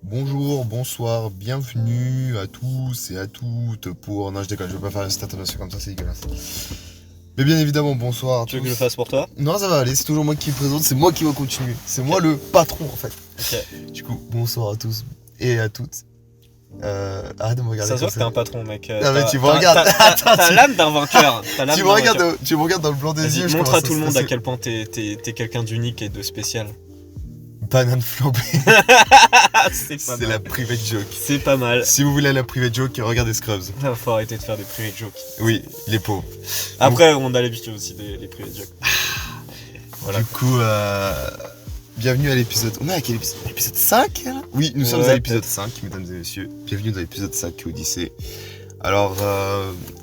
Bonjour, bonsoir, bienvenue à tous et à toutes pour... Non, je déconne, je vais pas faire une stat comme ça, c'est dégueulasse. Mais bien évidemment, bonsoir à Tu veux tous. que je le fasse pour toi? Non, ça va aller, c'est toujours moi qui présente, c'est moi qui va continuer. C'est moi le patron, en fait. Ok. Du coup, bonsoir à tous et à toutes. Arrête de me regarder Ça se voit comme que t'es un patron, mec. Ah, mais tu me regardes. T'as l'âme d'un vainqueur. Tu me regardes dans le blanc des yeux. Vas-y, je montre commence à tout le monde à stresser. quel point t'es quelqu'un d'unique et de spécial. Banane flambée, C'est pas c'est mal. la private joke. C'est pas mal. Si vous voulez la private joke, regardez Scrubs. Faut arrêter de faire des private jokes. Oui, il est pauvre. Après, on a l'habitude aussi des private jokes. Voilà. Du coup, bienvenue à l'épisode... On est à quel épisode? L'épisode 5 là? Oui, nous sommes Ouais, à l'épisode peut-être. 5, mesdames et messieurs. Bienvenue dans l'épisode 5 Odyssée. Alors,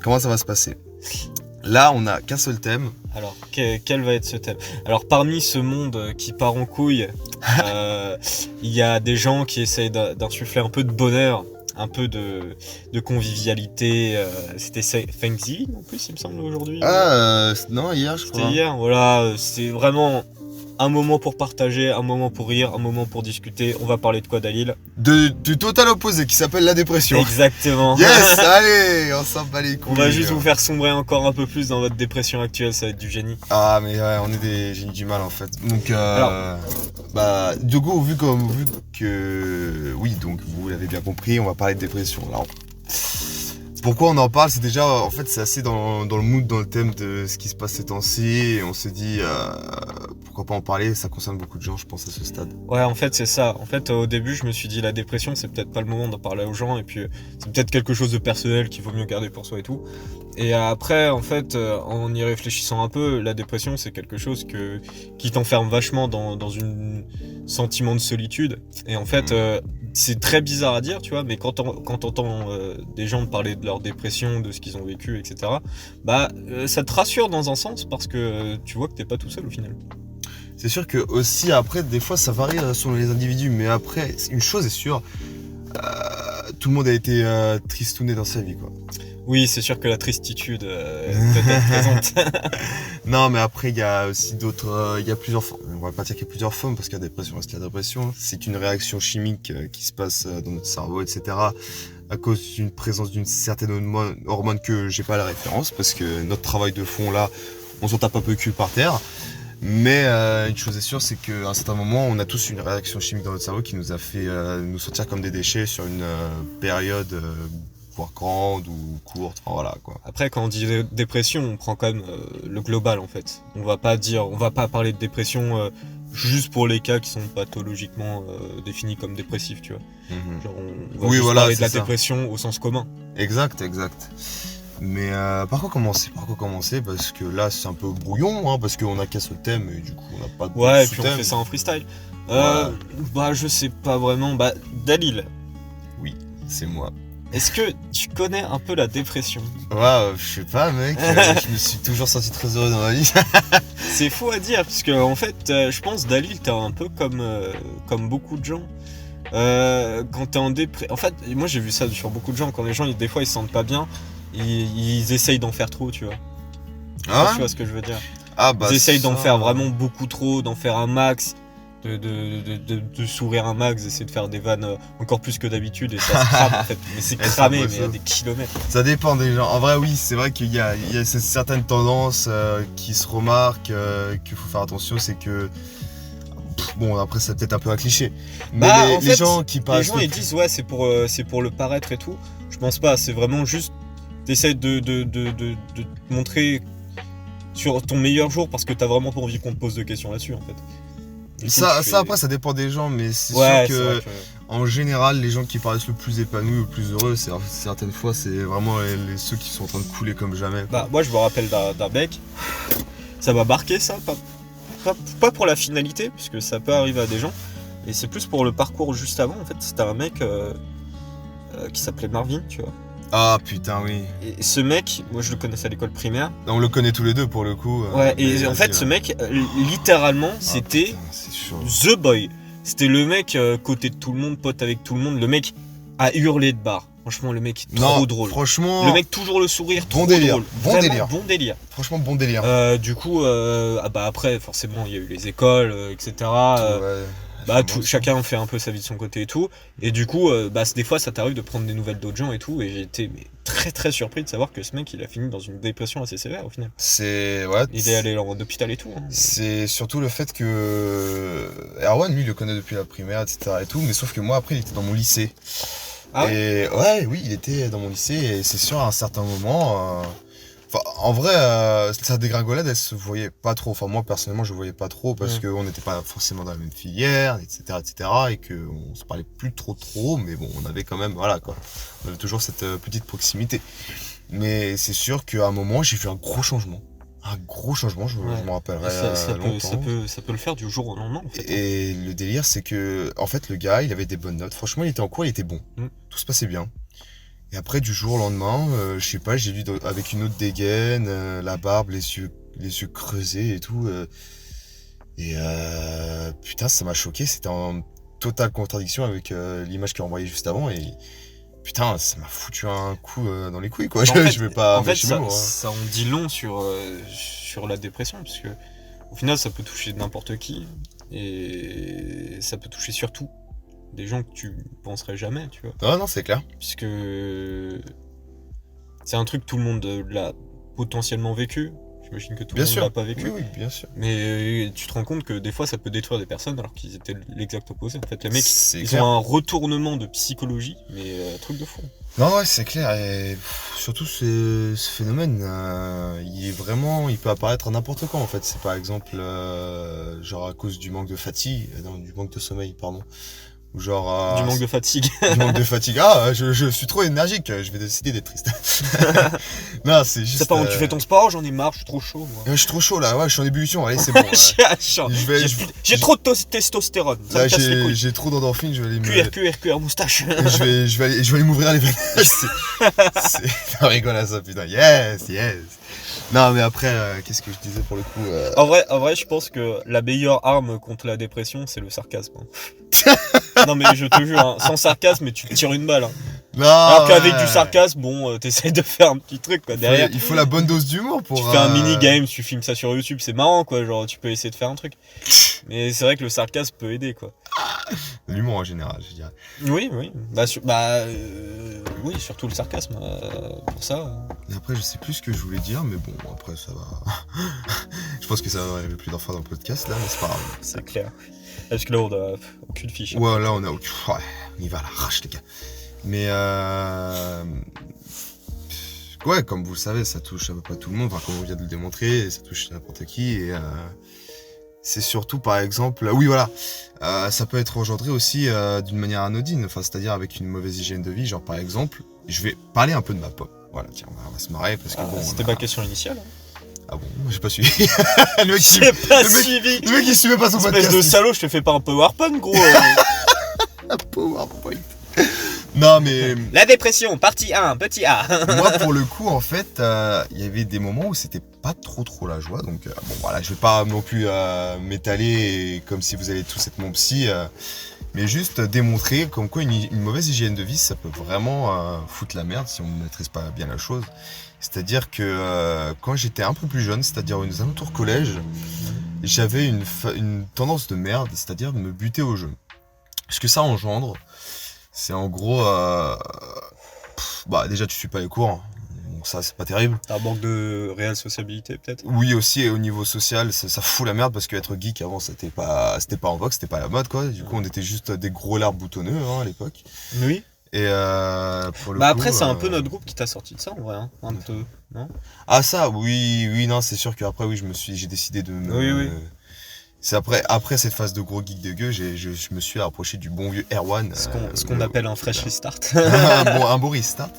comment ça va se passer? Là, on n'a qu'un seul thème. Alors, quel va être ce thème? Alors, parmi ce monde qui part en couille, il y a des gens qui essayent d'insuffler un peu de bonheur, un peu de convivialité. C'était Thanksgiving en plus, il me semble, aujourd'hui. Non, hier, je crois. C'était hier, voilà. C'est vraiment un moment pour partager, un moment pour rire, un moment pour discuter. On va parler de quoi, Dalil? Du total opposé, qui s'appelle la dépression. Exactement. Yes, allez, on s'en bat les couilles. On va juste vous faire sombrer encore un peu plus dans votre dépression actuelle, ça va être du génie. Ah, mais ouais, on est des génies du mal, en fait. Donc, Alors. bah, du coup, vu que... Oui, donc, vous l'avez bien compris, on va parler de dépression. Alors, pourquoi on en parle? C'est déjà, en fait, c'est assez dans le mood, dans le thème de ce qui se passe ces temps-ci. Et on s'est dit, pourquoi pas en parler? Ça concerne beaucoup de gens, je pense, à ce stade. Ouais, en fait, c'est ça. En fait, au début, je me suis dit, la dépression, c'est peut-être pas le moment d'en parler aux gens, et puis c'est peut-être quelque chose de personnel qu'il vaut mieux garder pour soi et tout. Et après, en fait, en y réfléchissant un peu, la dépression, c'est quelque chose qui t'enferme vachement dans un sentiment de solitude. Et en fait, c'est très bizarre à dire, tu vois, mais quand t'entends des gens parler de leur dépression, de ce qu'ils ont vécu, etc., bah, ça te rassure dans un sens, parce que tu vois que t'es pas tout seul au final. C'est sûr que aussi, après, des fois, ça varie selon les individus. Mais après, une chose est sûre, tout le monde a été tristouné dans sa vie, quoi. Oui, c'est sûr que la tristitude peut être présente. Non, mais après, il y a aussi d'autres... Il y a plusieurs formes. On va pas dire qu'il y a plusieurs formes, parce que la dépression reste la dépression. C'est une réaction chimique qui se passe dans notre cerveau, etc. À cause d'une présence d'une certaine hormone que j'ai pas la référence, parce que notre travail de fond, là, on s'en tape un peu le cul par terre. Mais une chose est sûre, c'est qu'à un certain moment, on a tous une réaction chimique dans notre cerveau qui nous a fait nous sentir comme des déchets sur une période... voire grande ou courte, enfin voilà quoi. Après, quand on dit dépression, on prend quand même le global en fait. On va pas parler de dépression juste pour les cas qui sont pathologiquement définis comme dépressifs, tu vois. Genre, on va Oui, juste voilà, parler de c'est la ça. dépression au sens commun. Exact. Mais par quoi commencer? Parce que là c'est un peu brouillon, hein, parce qu'on a qu'un seul thème et du coup on n'a pas de Ouais, et puis on sous-thème. fait ça en freestyle. Ouais. Bah, je sais pas vraiment. Bah, Dalil, Oui, c'est moi. est-ce que tu connais un peu la dépression? Ouais, je sais pas mec, je me suis toujours senti très heureux dans ma vie. C'est faux à dire, puisque en fait, je pense, Dalil, t'es un peu comme beaucoup de gens. Quand t'es en dépression... En fait, moi j'ai vu ça sur beaucoup de gens, quand les gens, des fois, ils se sentent pas bien, ils essayent d'en faire trop, tu vois. Je sais pas si tu vois ce que je veux dire. Ah bah Ils essayent d'en ça, faire vraiment beaucoup trop, d'en faire un max, de sourire un max, d'essayer de faire des vannes encore plus que d'habitude, et ça se crame en fait. Mais c'est Et ça, cramé, moi, mais ça. à des kilomètres. Ça dépend des gens. En vrai, oui, c'est vrai qu'il y a certaines tendances qui se remarquent, qu'il faut faire attention, c'est que... Bon, après, c'est peut-être un peu un cliché. Mais Bah, les en fait, gens qui Les paraissent... gens ils disent ouais, c'est pour le paraître et tout. Je pense pas, c'est vraiment juste t'essayes de te montrer sur ton meilleur jour parce que t'as vraiment pas envie qu'on te pose de questions là-dessus en fait. Du coup, Ça, tu ça, fais- après, ça dépend des gens, mais c'est Ouais, sûr c'est vrai que, en général, les gens qui paraissent le plus épanouis, le plus heureux, certaines fois, c'est vraiment ceux qui sont en train de couler comme jamais. Bah, moi je me rappelle d'un mec, ça m'a marqué ça, pas pour la finalité, puisque ça peut arriver à des gens, et c'est plus pour le parcours juste avant. En fait, c'était un mec qui s'appelait Marvin, tu vois. Ah putain, oui. Et ce mec, moi je le connaissais à l'école primaire. On le connaît tous les deux pour le coup. Ouais, et mais en fait, vas-y, ce ouais. mec, littéralement, Ah, c'était putain, c'est chaud. The Boy. C'était le mec côté de tout le monde, pote avec tout le monde. Le mec a hurlé de barre. Franchement, le mec trop Non, drôle. franchement, Le mec toujours le sourire, trop délire, drôle. bon Vraiment délire. bon délire. franchement, bon délire. Du coup, bah après, forcément, il y a eu les écoles, etc. Ouais. Bah, Moi aussi. chacun fait un peu sa vie de son côté et tout. Et du coup, des fois, ça t'arrive de prendre des nouvelles d'autres gens et tout. Et j'ai été très très surpris de savoir que ce mec, il a fini dans une dépression assez sévère au final. C'est. Ouais. Il est allé en hôpital et tout. Hein. C'est surtout le fait que. Erwan, lui, il le connaît depuis la primaire, etc. et tout. Mais sauf que moi, après, il était dans mon lycée. Ah ouais. Et ouais, oui, il était dans mon lycée. Et c'est sûr, à un certain moment. Enfin, en vrai, sa dégringolade, elle se voyait pas trop. Enfin, moi, personnellement, je voyais pas trop parce qu'on n'était pas forcément dans la même filière, etc., etc., et qu'on se parlait plus trop, mais bon, on avait quand même, voilà, quoi. On avait toujours cette petite proximité. Mais c'est sûr qu'à un moment, j'ai vu un gros changement. Un gros changement, je m'en rappellerai longtemps. Ça peut le faire du jour au lendemain, en fait. Et le délire, c'est que, en fait, le gars, il avait des bonnes notes. Franchement, il était en cours, il était bon. Tout se passait bien. Et après, du jour au lendemain, je sais pas, j'ai vu avec une autre dégaine, la barbe, les yeux creusés et tout. Putain, ça m'a choqué. C'était en totale contradiction avec l'image qu'il a envoyée juste avant. Et putain, ça m'a foutu un coup dans les couilles, quoi. Je vais pas. En fait, ça en dit long sur la dépression, parce que au final, ça peut toucher n'importe qui. Et ça peut toucher surtout des gens que tu penserais jamais, tu vois. Ah non, c'est clair. Puisque c'est un truc que tout le monde l'a potentiellement vécu. J'imagine que tout le monde l'a pas vécu. Oui, bien sûr. Mais tu te rends compte que des fois ça peut détruire des personnes alors qu'ils étaient l'exact opposé. En fait, les mecs, ils clair. ont un retournement de psychologie, mais truc de fou. Non, ouais, c'est clair. Et surtout ce phénomène, il peut apparaître à n'importe quand en fait. C'est par exemple, genre à cause du manque de fatigue, du manque de sommeil, pardon. Ou genre. Du manque de fatigue. Du manque de fatigue. Ah, je suis trop énergique, je vais décider d'être triste. Non, c'est juste. C'est pas où tu fais ton sport, j'en ai marre, je suis trop chaud. Moi. Je suis trop chaud là, ouais, je suis en ébullition, allez, c'est bon. J'ai trop de testostérone. Là, j'ai trop d'endorphines, je vais aller me. QR, moustache. je vais aller m'ouvrir les veines. On rigole à ça, putain. Yes. Non, mais après, qu'est-ce que je disais pour le coup En vrai, je pense que la meilleure arme contre la dépression, c'est le sarcasme. Non, mais je te jure, hein, sans sarcasme, tu te tires une balle. Hein. Non, alors qu'avec du sarcasme, bon, t'essayes de faire un petit truc, quoi, derrière. Il faut la bonne dose d'humour pour... Tu fais un mini-game, tu filmes ça sur YouTube, c'est marrant, quoi, genre, tu peux essayer de faire un truc. Mais c'est vrai que le sarcasme peut aider, quoi. L'humour en général, je dirais. Oui. Oui, surtout le sarcasme, pour ça. Et après, je sais plus ce que je voulais dire, mais bon, après, ça va... Je pense que ça va arriver plus fois dans le podcast, là, mais c'est pas grave. C'est clair. Parce que là, on a aucune fiche. Ouais, là, on a aucune... Ouais, on y va à l'arrache, les gars. Mais ouais, comme vous le savez, ça touche à peu près tout le monde, enfin, comme on vient de le démontrer, ça touche n'importe qui, et c'est surtout, par exemple, oui, voilà, ça peut être engendré aussi d'une manière anodine, enfin, c'est-à-dire avec une mauvaise hygiène de vie, genre, par exemple, je vais parler un peu de ma pomme, voilà, tiens, on va se marrer, parce que bon... C'était ma question initiale. Ah bon, j'ai pas suivi. Le mec, il suivait pas son podcast. Espèce de salaud, je te fais pas un PowerPoint, gros. Un PowerPoint. Non, mais... La dépression, partie 1, petit A. Moi, pour le coup, en fait, il y avait des moments où c'était pas trop la joie. Donc, bon, voilà, je vais pas non plus m'étaler comme si vous allez tous être mon psy. Mais juste démontrer comme quoi une mauvaise hygiène de vie, ça peut vraiment foutre la merde si on ne maîtrise pas bien la chose. C'est-à-dire que quand j'étais un peu plus jeune, c'est-à-dire aux alentours collège, j'avais une tendance de merde, c'est-à-dire de me buter au jeu. Ce que ça engendre, c'est en gros... déjà, tu suis pas les cours. Bon, ça, c'est pas terrible. T'as un manque de réelle sociabilité, peut-être. Oui, aussi, et au niveau social, ça fout la merde parce qu'être geek avant, c'était pas en vogue, c'était pas la mode, quoi. Du coup, on était juste des gros lards boutonneux à l'époque. Oui. Et pour le coup, après, c'est un peu notre groupe qui t'a sorti de ça, en vrai, hein, un peu, non ? Ah, ça, oui, non, c'est sûr qu'après, oui, j'ai décidé de me... Oui. C'est après cette phase de gros geek de gueux, je me suis approché du bon vieux Erwan. Ce qu'on appelle un fresh restart. un bon restart.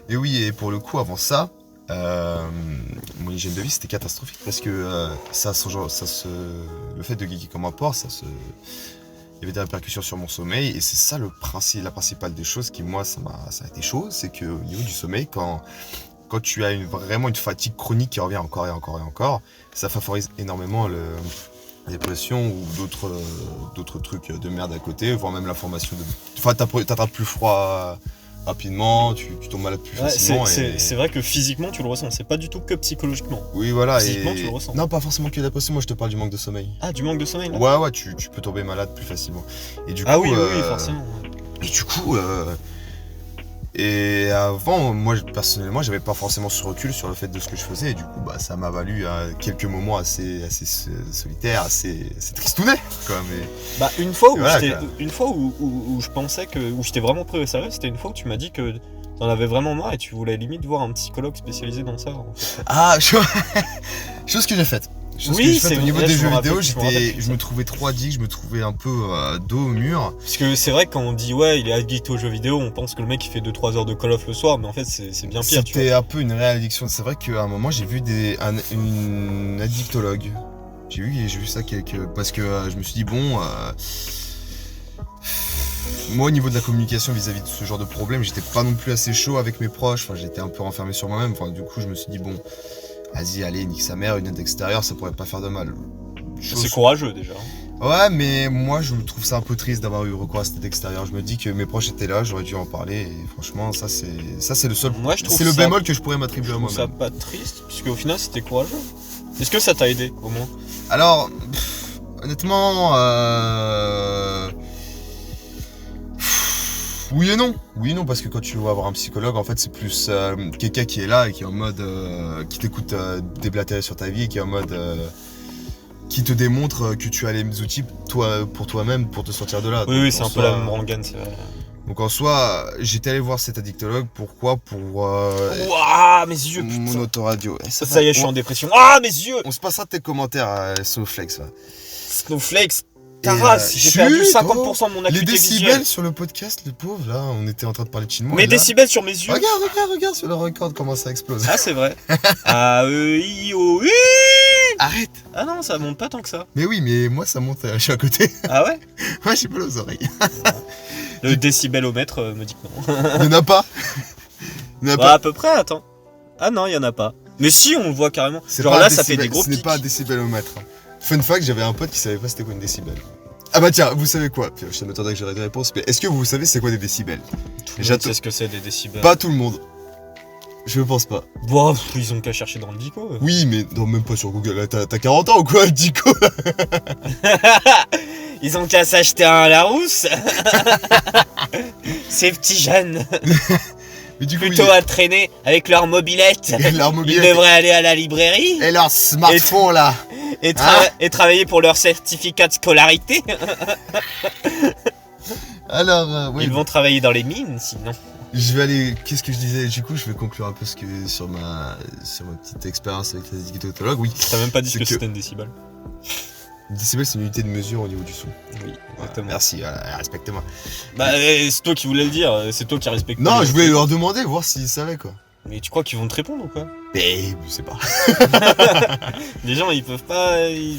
Et oui, et pour le coup, avant ça, mon hygiène de vie, c'était catastrophique parce que le fait de geeker comme un porc, il y avait des répercussions sur mon sommeil, et c'est ça la principale des choses qui, moi, ça a été chaud, c'est qu'au niveau du sommeil, quand tu as vraiment une fatigue chronique qui revient encore et encore, ça favorise énormément la dépression ou d'autres trucs de merde à côté, voire même la formation de... Enfin, t'attrapes plus froid rapidement, tu tombes malade plus Ouais, facilement. c'est vrai que physiquement tu le ressens, c'est pas du tout que psychologiquement. Oui, voilà. Physiquement, tu le ressens. Non, pas forcément que la dépression, moi je te parle du manque de sommeil. Ah, du manque de sommeil là. Ouais, tu peux tomber malade plus facilement. Et du coup, Ah oui, oui, forcément. Et du coup, et avant, moi personnellement, j'avais pas forcément ce recul sur le fait de ce que je faisais. Et du coup, ça m'a valu quelques moments assez solitaires, assez tristounets, quoi. Mais Bah, une fois où voilà, où je pensais où j'étais vraiment pris au sérieux, c'était une fois où tu m'as dit que t'en avais vraiment marre et tu voulais limite voir un psychologue spécialisé dans ça. En fait. chose que j'ai faite. Oui, au niveau vrai, des je jeux me vidéo, rappelle, je me trouvais trop addict, je me trouvais un peu dos au mur. Parce que c'est vrai que quand on dit ouais, il est addict aux jeux vidéo, on pense que le mec il fait 2-3 heures de Call of le soir, mais en fait c'est bien pire. C'était un peu une réelle addiction. C'est vrai qu'à un moment, j'ai vu une addictologue. J'ai vu ça parce que je me suis dit bon. Moi, au niveau de la communication vis-à-vis de ce genre de problème, j'étais pas non plus assez chaud avec mes proches. Enfin, j'étais un peu renfermé sur moi-même. Enfin, du coup, je me suis dit bon, vas-y, allez, nique sa mère, une aide extérieure, ça pourrait pas faire de mal. C'est courageux déjà. Ouais, mais moi, je me trouve ça un peu triste d'avoir eu recours à cette aide extérieure. Je me dis que mes proches étaient là, j'aurais dû en parler. Et franchement, ça, c'est le seul. Moi, je trouve c'est le ça- bémol que je pourrais m'attribuer Je à trouve ça moi-même. pas triste, puisque au final c'était courageux. Est-ce que ça t'a aidé au moins? Alors, honnêtement, oui et non. Oui et non, parce que quand tu vas voir un psychologue, en fait, c'est plus quelqu'un qui est là et qui est en mode. Qui t'écoute déblatérer sur ta vie et qui est en mode. Qui te démontre que tu as les outils pour toi-même pour te sortir de là. Oui, Donc, oui, c'est en un peu soi, la même rengaine, c'est vrai. Donc en soi, j'étais allé voir cet addictologue. Pourquoi? Pour Ouah, mes yeux, mon putain. autoradio. Et Ça y est, je suis en dépression. Ah, mes yeux! On se passera tes commentaires, Snowflakes. Là. Snowflakes, Et, ta race, j'ai perdu chut, 50% de mon Les acuité décibels visuelle. sur le podcast, le pauvre, là, on était en train de parler de chinois. Mes et là- décibels sur mes yeux. Regarde sur le record comment ça explose. Ah, c'est vrai. Ah, i. Arrête. Ah non, ça monte pas tant que ça. Mais oui, mais moi ça monte, je suis à côté. Ah ouais? Moi j'ai mal aux oreilles. Le décibelomètre me dit que non. Il n'y en a pas. Il n'y en a Bah, pas. à peu près, attends. Ah non, il y en a pas. Mais si, on le voit carrément. C'est Genre pas là, un ça fait décibel, des gros Ce n'est pics. pas un décibelomètre. Fun fact, j'avais un pote qui savait pas c'était quoi une décibel. Ah bah tiens, vous savez quoi? Puis, je m'attendais que j'aurais des réponses, mais est-ce que vous savez c'est quoi des décibels? Tout le monde sait ce que c'est des décibels. Pas tout le monde. Je pense pas. Bon, ils ont qu'à chercher dans le dico. Oui, mais non, même pas sur Google. Là, t'as 40 ans ou quoi, Dico? Ils ont qu'à s'acheter un Larousse. Ces petits jeunes, Mais du coup, plutôt à traîner avec leur mobilette. leur Ils mobilette devraient aller à la librairie et leur smartphone là. et travailler pour leur certificat de scolarité. Alors, oui. Ils vont travailler dans les mines, sinon. Je vais aller. Qu'est-ce que je disais? Du coup, je vais conclure un peu sur ma petite expérience avec les addictologues. Oui. T'as même pas dit C'est que que- c'était une décibel. Une décibel, c'est une unité de mesure au niveau du son. Oui, Voilà, exactement. merci, voilà, respectez-moi. Bah, c'est toi qui voulais le dire, c'est toi qui respectes. Non, je voulais leur demander, voir s'ils savaient quoi. Mais tu crois qu'ils vont te répondre ou quoi? Mais je sais pas. Les gens, ils peuvent pas Tu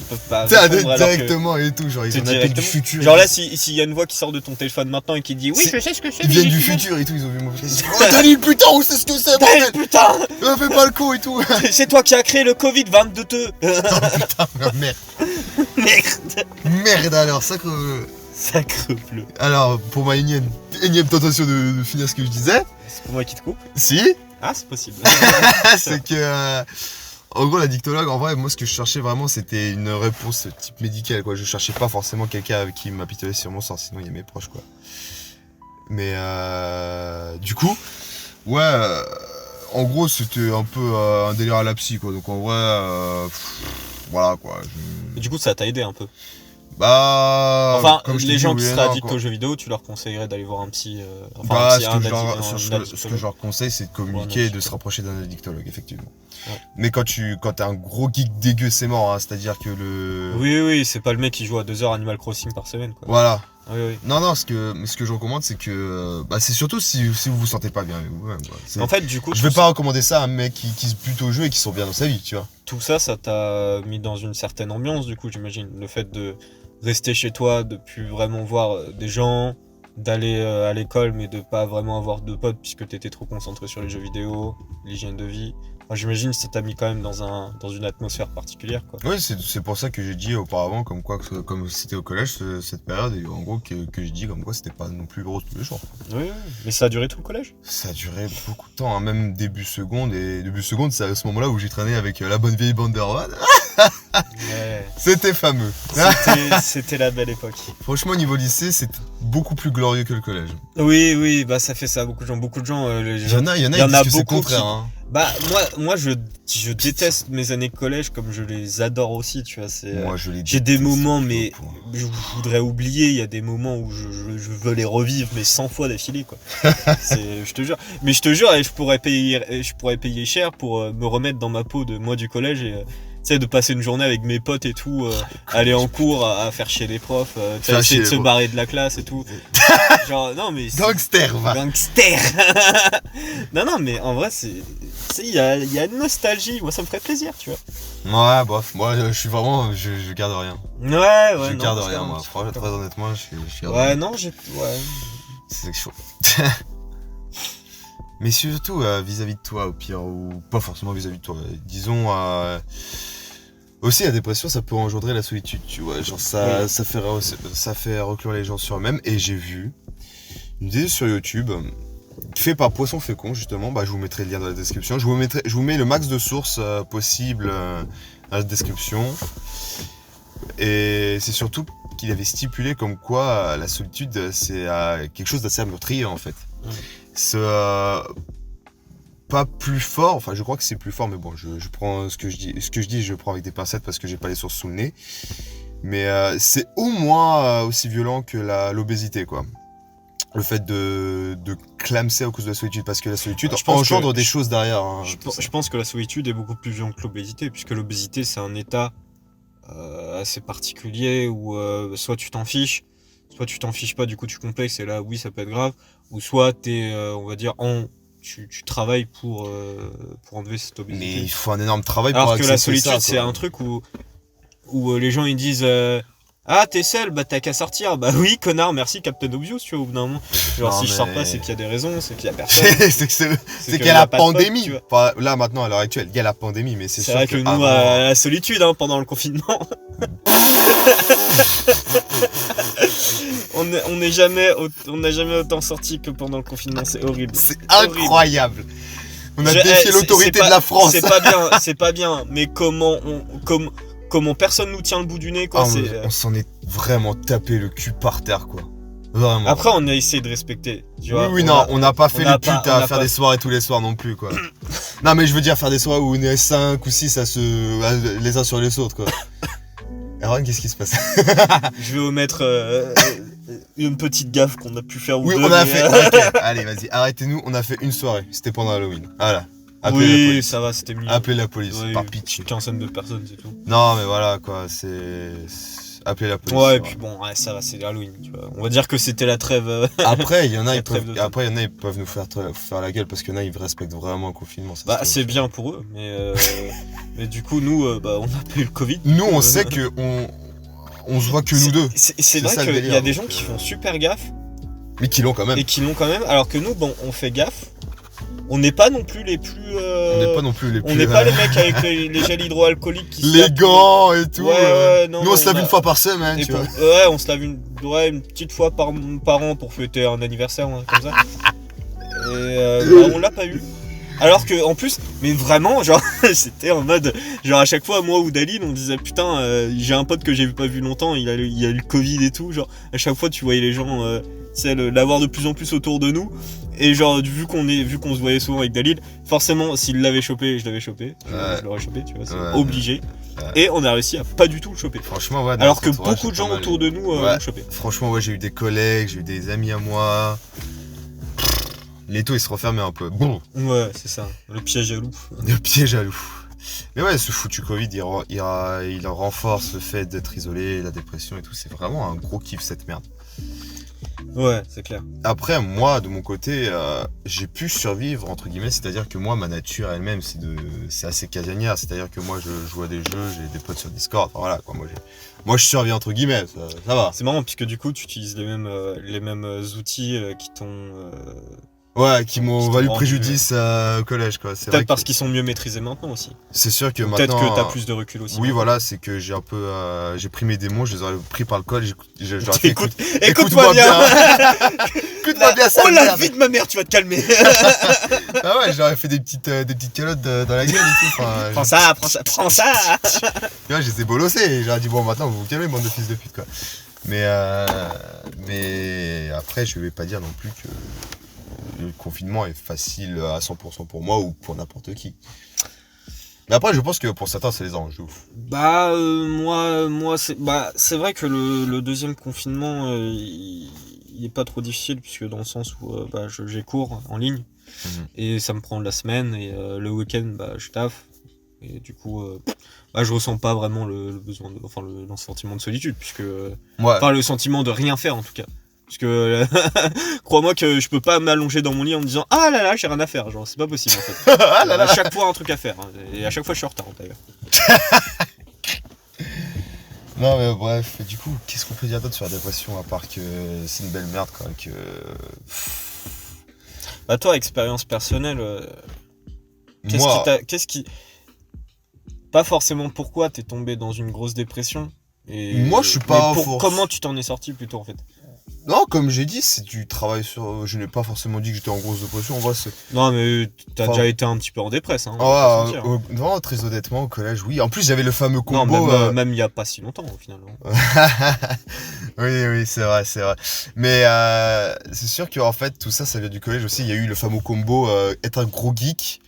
sais, répondre alors que- directement et tout, genre ils C'est ont un appel du directement. futur. Genre là, s'il y a une voix qui sort de ton téléphone maintenant et qui dit oui, je sais ce que c'est. Ils viennent du futur et tout, ils ont vu mon podcast. Oh, Dani, putain, on sait ce que c'est, bordel! Putain, Fais pas le con et tout! c'est toi qui as créé le Covid 22. Ah, merde! Merde. Merde alors, ça que. Sacre bleu. Alors, pour ma énième tentation de finir ce que je disais, C'est pour moi qui te coupe. si, Ah, c'est possible. c'est que. En gros, l'addictologue, en vrai, moi, ce que je cherchais vraiment, c'était une réponse type médicale, quoi. Je cherchais pas forcément quelqu'un avec qui m'apitoyer sur mon sort, sinon il y a mes proches, quoi. Mais, du coup, ouais, en gros, c'était un peu un délire à la psy, quoi. Donc, en vrai, voilà, quoi. Et du coup, ça t'a aidé un peu. Bah. Enfin, comme je t'ai les dit, gens oui qui et seraient non, addicts quoi. aux jeux vidéo, tu leur conseillerais d'aller voir un psy. Bah, un psy, ce que je leur conseille, c'est de communiquer et de addictologue. se rapprocher d'un addictologue, effectivement. Ouais. Mais quand t'es un gros geek dégueu, c'est mort, hein, c'est-à-dire que le. Oui, c'est pas le mec qui joue à 2 heures Animal Crossing par semaine, quoi. Voilà. Oui. Non, ce que je recommande, c'est que. Bah, c'est surtout si vous vous sentez pas bien avec vous-même, quoi. En fait, du coup, Je vais pas recommander ça à un mec qui se bute au jeu et qui sont bien dans sa vie, tu vois. tout ça, ça t'a mis dans une certaine ambiance, du coup, j'imagine. Le fait de rester chez toi, de plus vraiment voir des gens, d'aller à l'école, mais de pas vraiment avoir de potes puisque t'étais trop concentré sur les jeux vidéo, l'hygiène de vie. J'imagine que ça t'a mis quand même dans une atmosphère particulière, quoi. Oui, c'est pour ça que j'ai dit auparavant, comme quoi, comme c'était au collège, cette période, et en gros, que j'ai dit comme quoi c'était pas non plus le rose tous les jours. Oui, oui. Mais ça a duré tout le collège? Ça a duré beaucoup de temps, hein, même début seconde, et début seconde, c'est à ce moment-là où j'ai traîné avec la bonne vieille bande de Rohan. Ouais. C'était fameux. C'était la belle époque. Franchement, niveau lycée, c'est beaucoup plus glorieux que le collège. Oui, oui, bah ça fait ça, beaucoup de gens, Il y en a, il y ils en disent a que c'est le beaucoup contraire. qui- Hein. Bah moi je déteste mes années de collège comme je les adore aussi, tu vois. Moi, je l'ai J'ai des détesté moments, au plus mais haut point. je voudrais oublier. Il y a des moments où je veux les revivre, mais 100 fois d'affilée, quoi. Je te jure. Mais je te jure, et je pourrais payer cher pour me remettre dans ma peau de moi du collège et tu sais, de passer une journée avec mes potes et tout, aller en cours, à faire chier les profs, tu sais, Faire essayer chier de se les profs. barrer de la classe et tout. Genre, non, mais. Gangster, va. Gangster. Non, mais en vrai, il y a une nostalgie. Moi, ça me ferait plaisir, tu vois. Ouais, bof, moi, je suis vraiment, je garde rien. Ouais, Je non, garde parce que rien, non, moi. Franchement, très honnêtement, je garde Ouais, rien. non, ouais. C'est chaud. Mais surtout vis-à-vis de toi, au pire, ou pas forcément vis-à-vis de toi. Disons, aussi la dépression, ça peut engendrer la solitude, tu vois. Genre Oui. ça fait reclure les gens sur eux-mêmes. Et j'ai vu une vidéo sur YouTube fait par Poisson Fécond, justement. Bah, je vous mettrai le lien dans la description. Je vous mets le max de sources possibles dans la description. Et c'est surtout qu'il avait stipulé comme quoi la solitude, c'est quelque chose d'assez meurtrier, en fait. C'est pas plus fort, enfin je crois que c'est plus fort, mais bon, je prends ce que je dis, je prends avec des pincettes parce que j'ai pas les sources sous le nez. Mais c'est au moins aussi violent que l'obésité, quoi. Le fait de clamser à cause de la solitude, parce que la solitude Je pense engendre que- des choses derrière. Hein, Je pense que la solitude est beaucoup plus violente que l'obésité, puisque l'obésité, c'est un état assez particulier où soit tu t'en fiches pas, du coup tu complexes, et là, oui, ça peut être grave, ou soit t'es, on va dire, tu travailles pour enlever cette Mais obésité. il faut un énorme travail pour Alors que la accepter solitude, ça, c'est quoi. un truc où les gens ils disent ah, t'es seul, bah t'as qu'à sortir. Bah oui, connard, merci Captain Obvious, tu vois, au bout d'un moment. Genre, Non, si je sors mais- pas, c'est qu'il y a des raisons, c'est qu'il y a personne. c'est qu'il y y a la pas de potes, pandémie. tu vois. Pas- là maintenant à l'heure actuelle, il y a la pandémie, mais c'est C'est sûr vrai que nous, avant- la solitude, hein, pendant le confinement. on n'a jamais autant sorti que pendant le confinement, c'est horrible. c'est horrible. incroyable. On a Je- défié c'est l'autorité pas- de la France. C'est pas bien, mais comment personne nous tient le bout du nez, quoi. Ah, c'est, on s'en est vraiment tapé le cul par terre, quoi. Vraiment. Après, on a essayé de respecter, tu vois. oui, non, on n'a pas fait on a les pas- putes on à a faire pas- des soirées tous les soirs non plus, quoi. Non, mais je veux dire faire des soirées où on est 5 ou 6 les uns sur les autres, quoi. Erwan, qu'est-ce qui se passe? Je vais omettre une petite gaffe qu'on a pu faire ou Oui, deux. on a mais, fait. Ok, allez, vas-y, arrêtez-nous. On a fait une soirée. C'était pendant Halloween. Voilà. Appelez la Oui, police. ça va, c'était mieux. Appelez la police, Oui, par pitié. une quinzaine de personnes, c'est tout. Non, mais voilà, quoi. Appelez la police. Ouais, et voilà. puis bon, ouais, ça va, c'est Halloween, tu vois. On va dire que c'était la trêve. Après, il y en a, La ils trêve peuvent. de temps. Après, il y en a, ils peuvent nous faire la gueule parce qu'il y en a, ils respectent vraiment le confinement. Ça, Bah, c'est bien pour eux, mais du coup, nous, bah, on a pas eu le Covid. Nous, on sait que on se voit que nous deux, C'est vrai ça, le qu'il y délire, a des gens donc, qui font super gaffe mais qui l'ont quand même. et qui l'ont quand même, alors que nous, bon, on fait gaffe. On n'est pas non plus les plus. On n'est pas non plus les plus. On n'est pas les mecs avec les gels hydroalcooliques qui se les tapent- gants et tout. Ouais, non, nous, on se lave a- une fois par semaine, Et tu pour- vois. ouais, on se lave une petite fois par an pour fêter un anniversaire, hein, comme ça. Et bah, on l'a pas eu. Alors que, en plus, mais vraiment, genre, c'était en mode, genre à chaque fois, moi ou Daline, on disait putain, j'ai un pote que j'ai pas vu longtemps, il a eu le Covid et tout, genre, à chaque fois, tu voyais les gens, l'avoir de plus en plus autour de nous. Et genre, vu qu'on se voyait souvent avec Daline, forcément, s'il l'avait chopé, je l'avais chopé, je l'aurais chopé, tu vois, c'est Ouais. obligé. Ouais. Et on a réussi à pas du tout le choper. Franchement, ouais. dans Alors notre que entourage, beaucoup de c'est pas gens mal. autour de nous Ouais. l'ont chopé. Franchement, ouais, j'ai eu des collègues, j'ai eu des amis à moi. L'étau, il se refermait un peu. Bon, Ouais, c'est ça, le piège à loup. le piège à loup. Mais ouais, ce foutu Covid, il renforce le fait d'être isolé, la dépression et tout. C'est vraiment un gros kiff, cette merde. Ouais, c'est clair. Après, moi, de mon côté, j'ai pu survivre, entre guillemets. C'est-à-dire que moi, ma nature elle-même, c'est assez casanière. C'est-à-dire que moi, je joue à des jeux, j'ai des potes sur Discord. Enfin, voilà, quoi. Moi, je survis, entre guillemets. Ça va. C'est marrant puisque du coup tu utilises les mêmes outils qui t'ont Ouais, qui m'ont Qui t'ont valu rendu, préjudice au collège, quoi. C'est vrai Peut-être parce que qu'ils sont mieux maîtrisés maintenant aussi. c'est sûr que Peut-être maintenant. que t'as plus de recul aussi. Oui, maintenant. voilà, c'est que j'ai un peu. J'ai pris mes démons, je les aurais pris par le col. J'aurais fait, Écoute-moi écoute-moi bien. Écoute-moi bien, ça Oh la merde. vie de ma mère, tu vas te calmer. Ah ouais, j'aurais fait des petites calottes dans la gueule et tout. Enfin, Prends ça, prends ça. tu vois, je les ai bolossés. J'aurais dit, bon, maintenant, vous vous calmez, bande de fils de pute, quoi. Mais après, je vais pas dire non plus que le confinement est facile à 100% pour moi ou pour n'importe qui. Mais après, je pense que pour certains, ça les arrange de ouf. Moi, c'est vrai que le deuxième confinement, il est pas trop difficile puisque dans le sens où j'ai cours en ligne et ça me prend la semaine et le week-end, je taffe et du coup, je ressens pas vraiment le besoin le sentiment de solitude puisque, Ouais. le sentiment de rien faire en tout cas. Parce que crois-moi que je peux pas m'allonger dans mon lit en me disant ah là là j'ai rien à faire, genre c'est pas possible en fait. Ah là là. À chaque fois un truc à faire hein, et à chaque fois je suis en retard d'ailleurs. Non, mais bref, du coup, qu'est-ce qu'on peut dire d'autre sur la dépression à part que c'est une belle merde, quoi. Que. Bah toi expérience personnelle, Moi, qu'est-ce qui pas forcément pourquoi t'es tombé dans une grosse dépression et Moi, je suis pas comment tu t'en es sorti plutôt en fait. non, comme j'ai dit, c'est du travail sur. Je n'ai pas forcément dit que j'étais en grosse dépression. En vrai, c'est. Non mais t'as Enfin, déjà été un petit peu en dépresse hein. On va Ah pas ouais, se mentir, hein. non, très honnêtement, au collège, oui. En plus, j'avais le fameux Non combo. même il y a pas si longtemps au final. Oui, c'est vrai, c'est vrai. Mais c'est sûr qu'en fait, tout ça, ça vient du collège aussi. Il y a eu le fameux combo être un gros geek,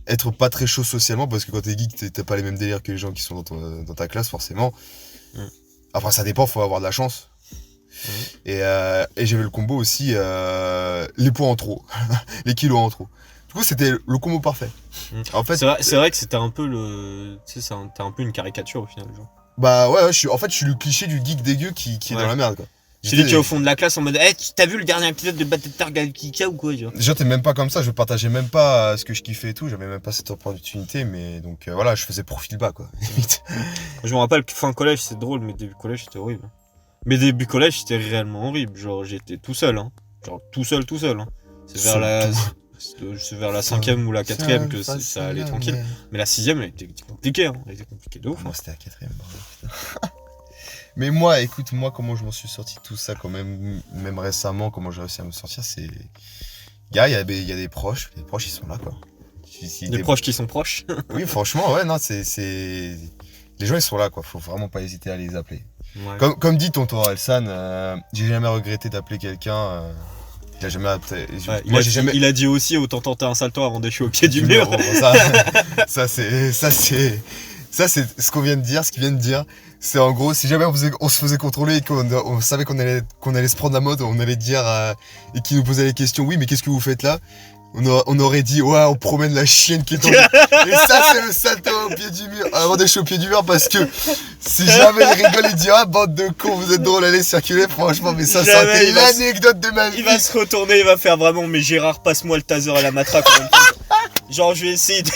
être pas très chaud socialement, parce que quand t'es geek, t'as pas les mêmes délires que les gens qui sont dans ta classe, forcément. Mm. Après, ça dépend, faut avoir de la chance. Et j'avais le combo aussi, les poids en trop, les kilos en trop. Du coup, c'était le combo parfait. Mm. En fait, C'est vrai que c'était un peu t'es un peu une caricature au final genre. bah ouais, je suis le cliché du geek dégueu qui est Ouais. dans la merde, quoi. Celui qui est au fond de la classe en mode t'as vu le dernier épisode de Battlestar Galactica ou quoi genre. Déjà, t'es même pas comme ça, je partageais même pas ce que je kiffais et tout, j'avais même pas cette opportunité, mais donc voilà, je faisais profil bas, quoi. Limite. Je me rappelle que fin collège c'est drôle, mais début collège c'était horrible. Mes débuts collège c'était réellement horrible, genre j'étais tout seul, hein. Genre tout seul, hein. C'est vers la 5ème ou la 4ème que ça allait tranquille. Mais la 6ème elle était compliquée, hein. Elle était compliquée de ouf. Moi, c'était la 4ème, bordel, putain. Mais moi, écoute, comment je m'en suis sorti de tout ça, quand même récemment, comment j'ai réussi à me sortir, c'est. Gars, il y a des proches, les proches ils sont là, quoi. Des proches qui sont proches. Oui, franchement, ouais, non, c'est. Les gens ils sont là, quoi, faut vraiment pas hésiter à les appeler. Ouais. Comme dit tonton Alsan, j'ai jamais regretté d'appeler quelqu'un. Il a jamais appelé. Ouais, Moi, j'ai jamais. il a dit aussi autant tenter un salto avant d'échouer au pied du mur. Bon, ça c'est ce qu'on vient de dire, ce qu'il vient de dire. C'est en gros, si jamais on se faisait contrôler et qu'on savait qu'on allait se prendre la mode, on allait dire et qu'il nous posait les questions, oui, mais qu'est-ce que vous faites là? On aurait dit, ouais, on promène la chienne qui est tombée. Et ça, c'est le salto au pied du mur, avant d'échouer au pied du mur, parce que si jamais il rigole, il dit, ah, bande de cons, vous êtes drôle, allez circuler, franchement, mais ça, Jamais, c'est l'anecdote de ma vie. Il va se retourner, il va faire vraiment, mais Gérard, passe-moi le taser à la matraque en même temps. Genre, je vais essayer de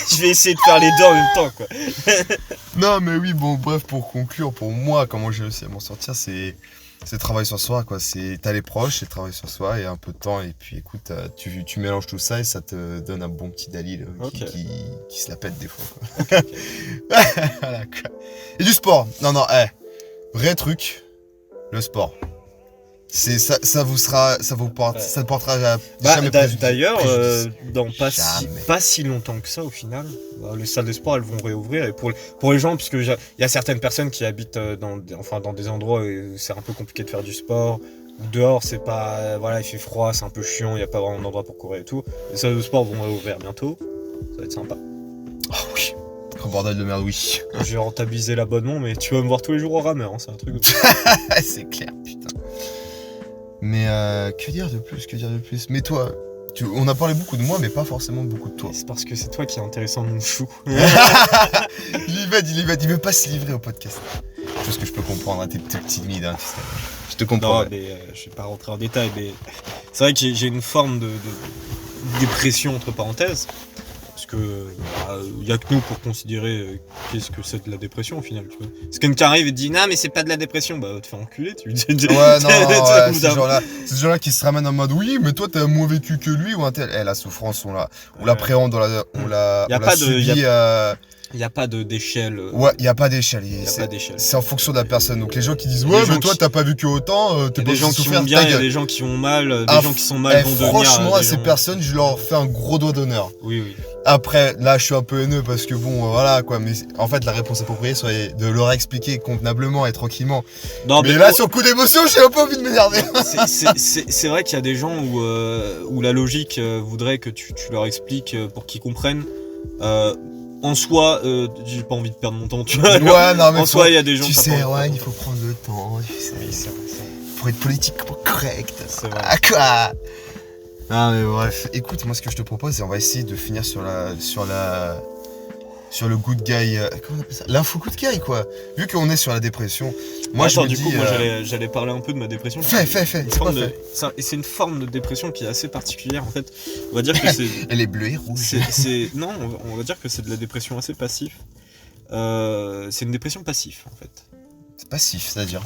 faire les deux en même temps, quoi. Non, mais oui, bon, bref, pour conclure, pour moi, comment j'ai réussi à m'en sortir, c'est travail sur soi, quoi. T'as les proches, c'est travail sur soi et un peu de temps, et puis écoute, tu mélanges tout ça et ça te donne un bon petit Dalil qui se la pète des fois, quoi. Voilà, quoi. Et du sport, non, vrai truc, le sport. Ça ne portera jamais préjudice. D'ailleurs, dans Jamais. pas si longtemps que ça au final, les salles de sport elles vont réouvrir et pour les gens, puisque il y a certaines personnes qui habitent dans des endroits où c'est un peu compliqué de faire du sport, ou dehors c'est pas, il fait froid, c'est un peu chiant, il n'y a pas vraiment d'endroit pour courir et tout. Les salles de sport vont réouvrir bientôt, ça va être sympa. Oh oui, oh bordel de merde, oui. Je vais rentabiliser l'abonnement, mais tu vas me voir tous les jours au rameur, hein, c'est un truc de... C'est clair, putain. Mais que dire de plus? Mais toi, on a parlé beaucoup de moi, mais pas forcément beaucoup de toi. C'est parce que c'est toi qui est intéressant, mon chou. Il veut pas se livrer au podcast. Chose que je peux comprendre, hein, t'es timide, hein, tu sais. Je te comprends. Non, mais je vais pas rentrer en détail, mais c'est vrai que j'ai une forme de dépression, entre parenthèses. Parce que y a que nous pour considérer qu'est-ce que c'est de la dépression au final, tu vois. Parce que quelqu'un qui arrive et te dit non mais c'est pas de la dépression, bah va te faire enculer, tu dis. Ouais, non, ouais, ces gens-là qui se ramènent en mode oui, mais toi t'as moins vécu que lui ou un tel. La souffrance, on l'appréhende, on l'a subi. Il n'y a pas d'échelle. Ouais, il n'y a pas d'échelle. C'est en fonction de la personne. Donc les gens qui disent ouais, mais toi t'as pas vécu autant, t'es pas des gens qui vont bien, il y a des gens qui vont mal, des gens qui sont mal vont devenir. Franchement, à ces personnes, je leur fais un gros doigt d'honneur. Oui, oui. Après, là, je suis un peu haineux parce que bon, voilà quoi. Mais en fait, la réponse appropriée serait de leur expliquer convenablement et tranquillement. Non, mais là, sur le coup d'émotion, j'ai un peu envie de m'énerver. C'est vrai qu'il y a des gens où la logique voudrait que tu leur expliques pour qu'ils comprennent. En soi, j'ai pas envie de perdre mon temps, tu vois. Ouais, non, mais en soi, il y a des gens. Tu sais, ouais, il faut prendre le temps. Tu sais, oui, c'est vrai, pour être politiquement correct. C'est vrai. Ah, quoi. Non, mais bref. Écoute, moi, ce que je te propose, c'est on va essayer de finir sur le good guy. Comment on appelle ça? L'info good guy, quoi. Vu qu'on est sur la dépression. Moi, attends, du coup, moi, j'allais parler un peu de ma dépression. Fais. C'est une forme de dépression qui est assez particulière, en fait. On va dire que c'est. Elle est bleue et rouge. Non, on va dire que c'est de la dépression assez passive. C'est une dépression passive, en fait. C'est passif, c'est-à-dire.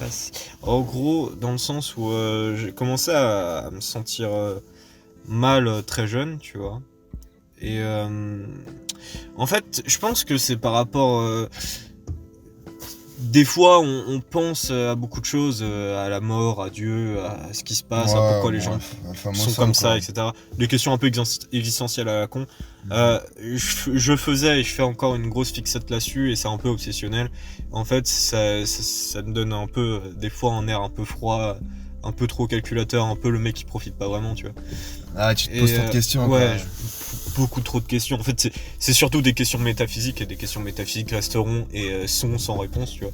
En gros, dans le sens où j'ai commencé à me sentir mal très jeune, tu vois. Et en fait, je pense que c'est par rapport. Des fois, on pense à beaucoup de choses, à la mort, à Dieu, à ce qui se passe, à pourquoi les gens sont comme ça, etc. Des questions un peu existentielles à la con. Je faisais et je fais encore une grosse fixette là-dessus et c'est un peu obsessionnel. En fait, ça me donne un peu, des fois, un air un peu froid, un peu trop calculateur, un peu le mec qui profite pas vraiment, tu vois. Ah, tu te poses trop de questions. Ouais, beaucoup trop de questions. En fait, c'est surtout des questions métaphysiques et des questions métaphysiques resteront et sont sans réponse, tu vois.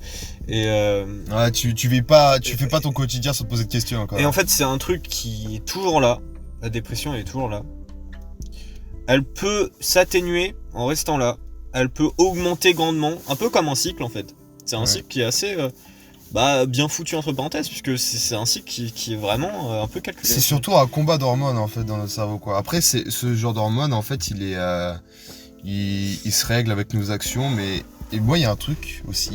Et ouais, tu fais pas ton quotidien sans te poser de questions encore. Et en fait, c'est un truc qui est toujours là. La dépression elle est toujours là. Elle peut s'atténuer en restant là. Elle peut augmenter grandement, un peu comme un cycle en fait. C'est un cycle qui est assez bien foutu entre parenthèses, puisque c'est un cycle qui est vraiment un peu calculé. C'est surtout un combat d'hormones en fait dans notre cerveau, quoi. Après, ce genre d'hormones en fait, il se règle avec nos actions, mais et moi il y a un truc aussi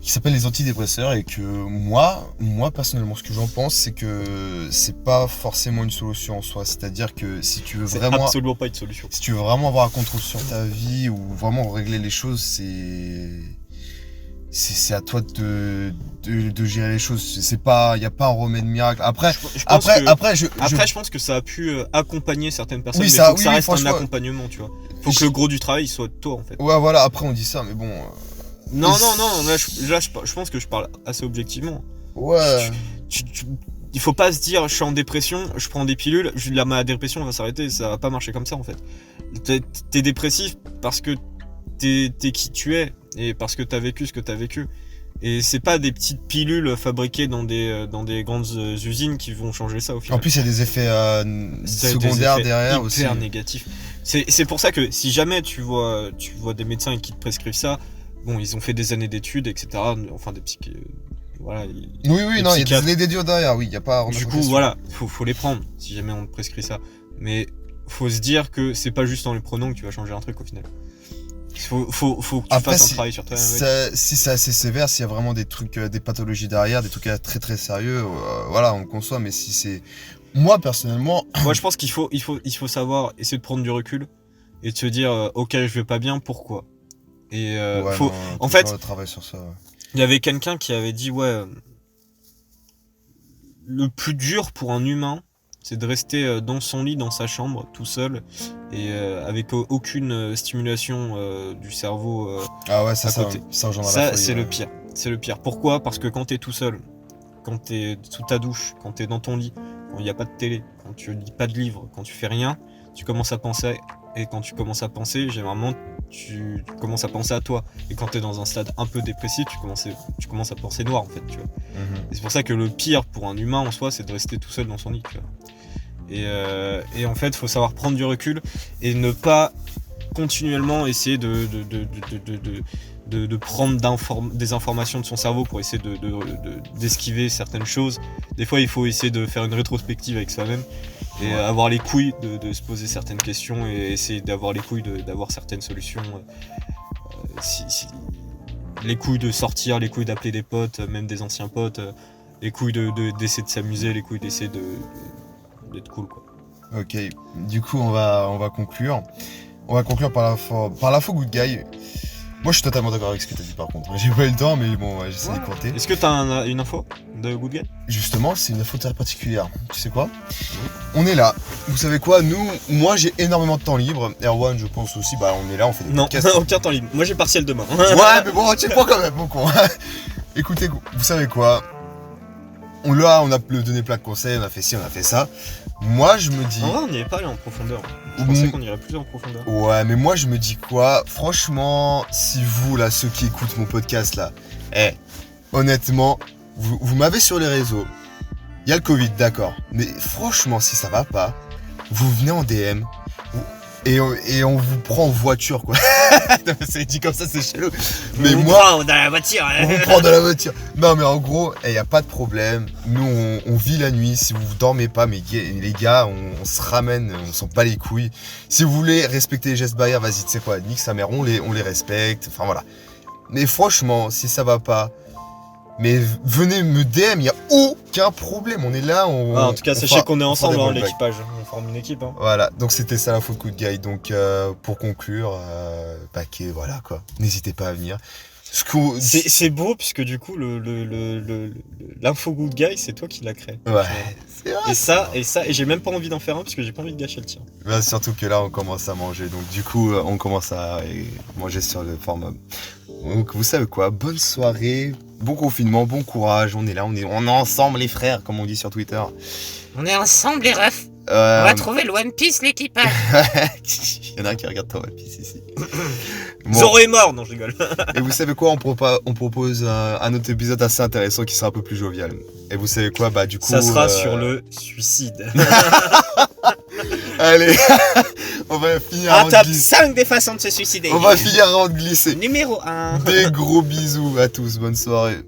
qui s'appelle les antidépresseurs et que moi personnellement ce que j'en pense c'est que c'est pas forcément une solution en soi, c'est-à-dire que si tu veux vraiment absolument pas une solution. Si tu veux vraiment avoir un contrôle sur ta vie ou vraiment régler les choses, c'est à toi de gérer les choses. C'est pas, y a pas un remède miracle. Après, je pense que ça a pu accompagner certaines personnes. Oui, mais faut que ça reste un accompagnement, tu vois. Faut que le gros du travail soit de toi, en fait. Ouais, voilà. Après, on dit ça, mais bon. Non. Là, je pense que je parle assez objectivement. Ouais. Il faut pas se dire, je suis en dépression, je prends des pilules, ma dépression va s'arrêter. Ça va pas marcher comme ça, en fait. T'es dépressif parce que t'es qui tu es et parce que t'as vécu ce que t'as vécu. Et c'est pas des petites pilules fabriquées dans des grandes usines qui vont changer ça au final. En plus, il y a des effets secondaires derrière aussi. Hyper négatifs. C'est pour ça que si jamais tu vois des médecins qui te prescrivent ça, bon, ils ont fait des années d'études, etc. Enfin, des petits. Voilà. Oui, non, il y a des années d'études derrière, oui, il y a pas. Du coup, voilà, faut les prendre si jamais on te prescrit ça. Mais faut se dire que c'est pas juste en les prenant que tu vas changer un truc au final. Faut que tu fasses un travail sur toi. Si c'est assez sévère, s'il y a vraiment des trucs, des pathologies derrière, des trucs très très sérieux, voilà, on le conçoit. Mais si c'est, moi personnellement, moi je pense qu'il faut savoir essayer de prendre du recul et de se dire, ok, je vais pas bien, pourquoi. Et en fait, travailler sur ça. Il y avait quelqu'un qui avait dit, le plus dur pour un humain, c'est de rester dans son lit, dans sa chambre, tout seul, et avec aucune stimulation du cerveau ah ouais, à côté. Ça, c'est le pire. C'est le pire. Pourquoi ? Parce que quand t'es tout seul, quand t'es sous ta douche, quand t'es dans ton lit, quand il n'y a pas de télé, quand tu lis pas de livre, quand tu fais rien, tu commences à penser. Et quand tu commences à penser, généralement, tu commences à penser à toi. Et quand t'es dans un stade un peu dépressif, tu commences à penser noir, en fait, tu vois. Et c'est pour ça que le pire pour un humain en soi, c'est de rester tout seul dans son lit, tu vois. Et en fait, faut savoir prendre du recul et ne pas continuellement essayer de de prendre des informations de son cerveau pour essayer d'esquiver certaines choses. Des fois, il faut essayer de faire une rétrospective avec soi-même et avoir les couilles de se poser certaines questions et essayer d'avoir les couilles d'avoir certaines solutions. Les couilles de sortir, les couilles d'appeler des potes, même des anciens potes, les couilles d'essayer de s'amuser, les couilles d'essayer d'être cool, quoi. Ok, du coup on va conclure. On va conclure par l'info good guy. Moi je suis totalement d'accord avec ce que t'as dit par contre. J'ai pas eu le temps mais bon j'essaie de compter. Est-ce que t'as une info de good guy? Justement c'est une info très particulière. Tu sais quoi? On est là. Vous savez quoi? Moi j'ai énormément de temps libre. Erwan je pense aussi, on est là, on fait des podcasts. Non, aucun temps libre. Moi j'ai partiel demain. Ouais mais bon tu pas quand même mon con. Écoutez, vous savez quoi? On a donné plein de conseils, on a fait ci, on a fait ça. Moi je me dis... En vrai on n'y est pas allé en profondeur. Je pensais qu'on irait plus en profondeur. Ouais mais moi je me dis quoi? Franchement, si vous là, ceux qui écoutent mon podcast là, honnêtement, vous m'avez sur les réseaux. Il y a le Covid, d'accord. Mais franchement, si ça va pas, vous venez en DM et on vous prend en voiture quoi. C'est dit comme ça, c'est chelou. Mais on moi, prend dans la voiture. on vous prend dans la voiture. Non mais en gros, y a pas de problème. Nous on vit la nuit. Si vous dormez pas, mais les gars, on se ramène, on s'en bat les couilles. Si vous voulez respecter les gestes barrières, vas-y, tu sais quoi, nique sa mère, on les respecte. Enfin voilà. Mais franchement, si ça va pas, mais venez me DM, y a aucun problème. On est là. En tout cas, sachez qu'on est ensemble, hein, l'équipage. On forme une équipe. Hein. Voilà, donc c'était ça l'info de Good Guy. Donc pour conclure, voilà quoi. N'hésitez pas à venir. C'est beau puisque du coup l'info Good Guy c'est toi qui l'as créé. Ouais. C'est vrai, et j'ai même pas envie d'en faire un parce que j'ai pas envie de gâcher le tien. Bah, surtout que là on commence à manger, donc du coup on commence à manger sur le format. Donc vous savez quoi, bonne soirée, bon confinement, bon courage, on est là, on est ensemble les frères comme on dit sur Twitter. On est ensemble les refs. On va trouver le One Piece l'équipage. Il y en a un qui regarde ton One Piece ici. Zoro est mort, non je rigole. Et vous savez quoi, on propose un autre épisode assez intéressant qui sera un peu plus jovial. Et vous savez quoi, du coup... Ça sera sur le suicide. Allez, on va finir en top 5 des façons de se suicider. On va finir en glisser. Numéro 1. Des gros bisous à tous, bonne soirée.